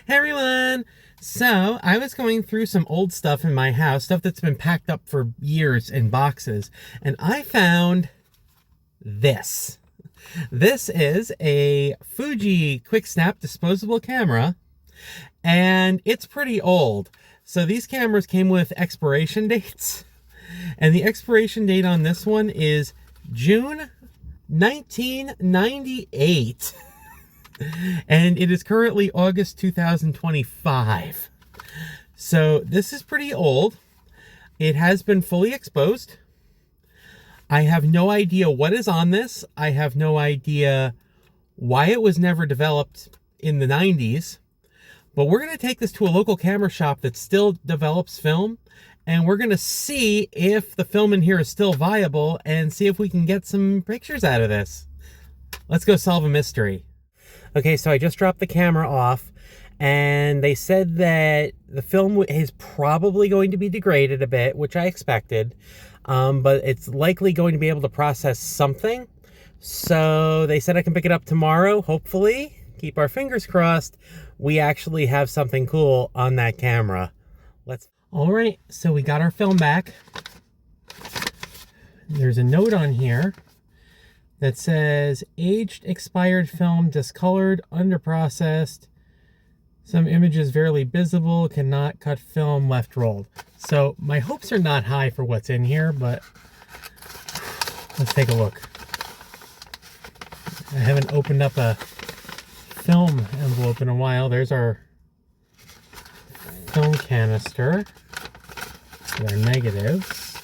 Hey everyone! So, I was going through some old stuff in my house, stuff that's been packed up for years in boxes, and I found this. This is a Fuji Quick Snap disposable camera, and it's pretty old. So these cameras came with expiration dates, and the expiration date on this one is June 1998. And it is currently August 2025. So this is pretty old. It has been fully exposed. I have no idea what is on this. I have no idea why it was never developed in the 90s. But we're going to take this to a local camera shop that still develops film. And we're going to see if the film in here is still viable and see if we can get some pictures out of this. Let's go solve a mystery. Okay, so I just dropped the camera off, and they said that the film is probably going to be degraded a bit, which I expected, but it's likely going to be able to process something. So they said I can pick it up tomorrow, hopefully. Keep our fingers crossed. We actually have something cool on that camera. All right, so we got our film back. There's a note on here that says aged expired film, discolored, underprocessed, some images barely visible, cannot cut film, left rolled. So my hopes are not high for what's in here, but let's take a look. I haven't opened up a film envelope in a while. There's our film canister with our negatives.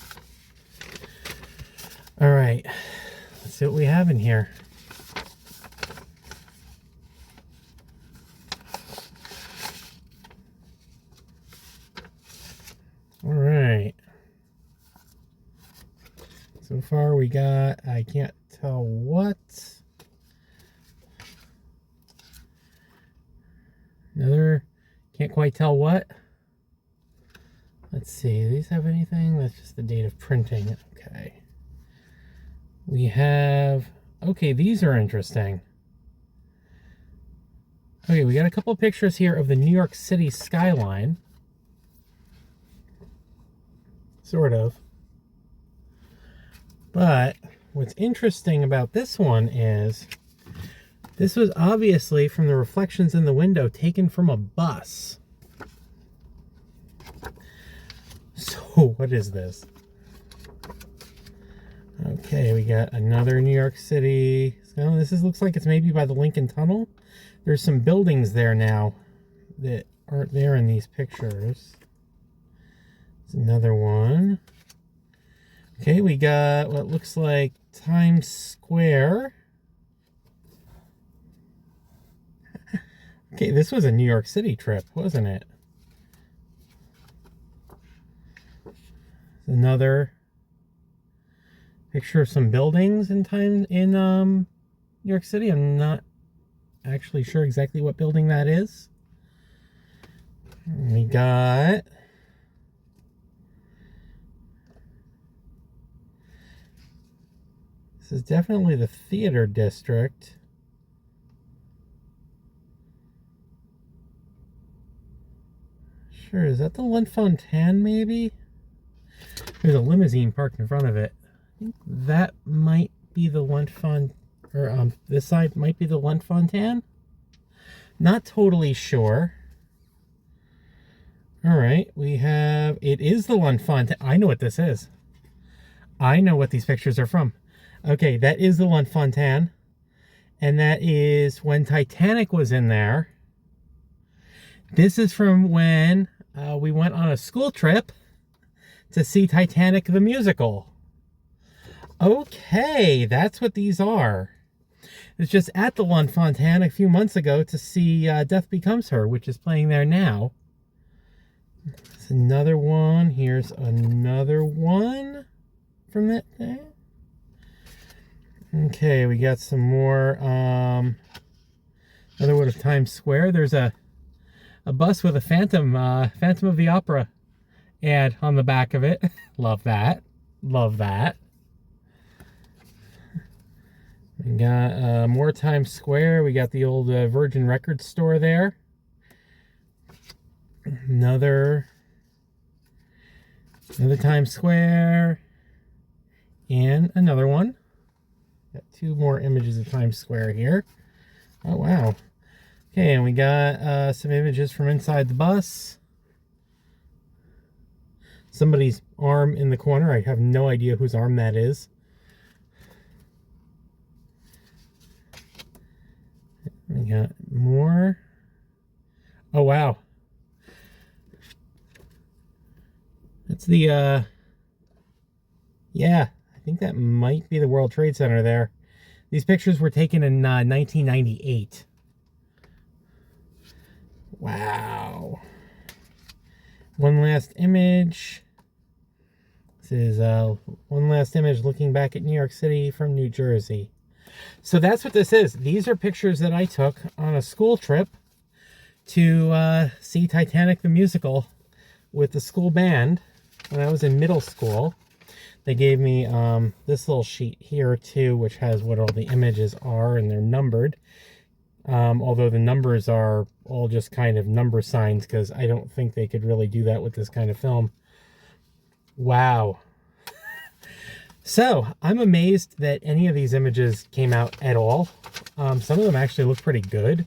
All right. Let's see what we have in here. All right. So far we got, I can't tell what. Another, can't quite tell what. Let's see, do these have anything? That's just the date of printing. Okay. We have, okay, these are interesting. Okay, we got a couple pictures here of the New York City skyline. Sort of. But what's interesting about this one is this was obviously from the reflections in the window taken from a bus. So what is this? Okay, we got another New York City. So looks like it's maybe by the Lincoln Tunnel. There's some buildings there now that aren't there in these pictures. There's another one. Okay, we got what looks like Times Square. Okay, this was a New York City trip, wasn't it? Another picture of some buildings in New York City. I'm not actually sure exactly what building that is. We got this is definitely the theater district. Sure, is that the L'Enfantine maybe? There's a limousine parked in front of it. I think that might be the L'Enfantine, or this side might be the L'Enfantine. Not totally sure. All right, we have, it is the L'Enfantine. I know what this is. I know what these pictures are from. Okay, that is the L'Enfantine. And that is when Titanic was in there. This is from when we went on a school trip to see Titanic the musical. Okay, that's what these are. It's just at the L'Enfantine a few months ago to see Death Becomes Her, which is playing there now. There's another one. Here's another one from that day. Okay, we got some more. Another one of Times Square. There's a bus with a Phantom of the Opera ad on the back of it. Love that. Love that. We got more Times Square. We got the old Virgin Records store there. Another Times Square. And another one. Got 2 more images of Times Square here. Oh, wow. Okay, and we got some images from inside the bus. Somebody's arm in the corner. I have no idea whose arm that is. We got more. Oh, wow. That's the, yeah, I think that might be the World Trade Center there. These pictures were taken in 1998. Wow. One last image. This is one last image looking back at New York City from New Jersey. So that's what this is. These are pictures that I took on a school trip to see Titanic the musical with the school band when I was in middle school. They gave me this little sheet here too, which has what all the images are, and they're numbered. Although the numbers are all just kind of number signs, because I don't think they could really do that with this kind of film. Wow. So I'm amazed that any of these images came out at all. Some of them actually look pretty good,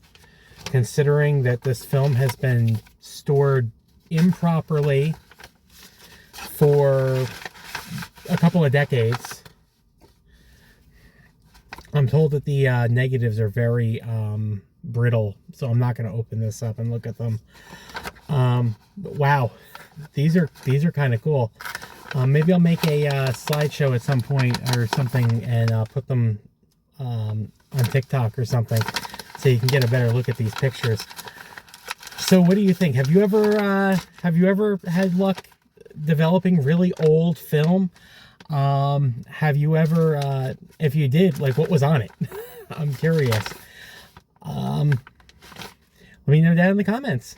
considering that this film has been stored improperly for a couple of decades. I'm told that the negatives are very brittle, so I'm not going to open this up and look at them. But wow, these are kind of cool. Maybe I'll make a slideshow at some point or something and put them on TikTok or something, so you can get a better look at these pictures. So, what do you think? Have you ever had luck developing really old film? Have you ever, if you did, like, what was on it? I'm curious. Let me know down in the comments.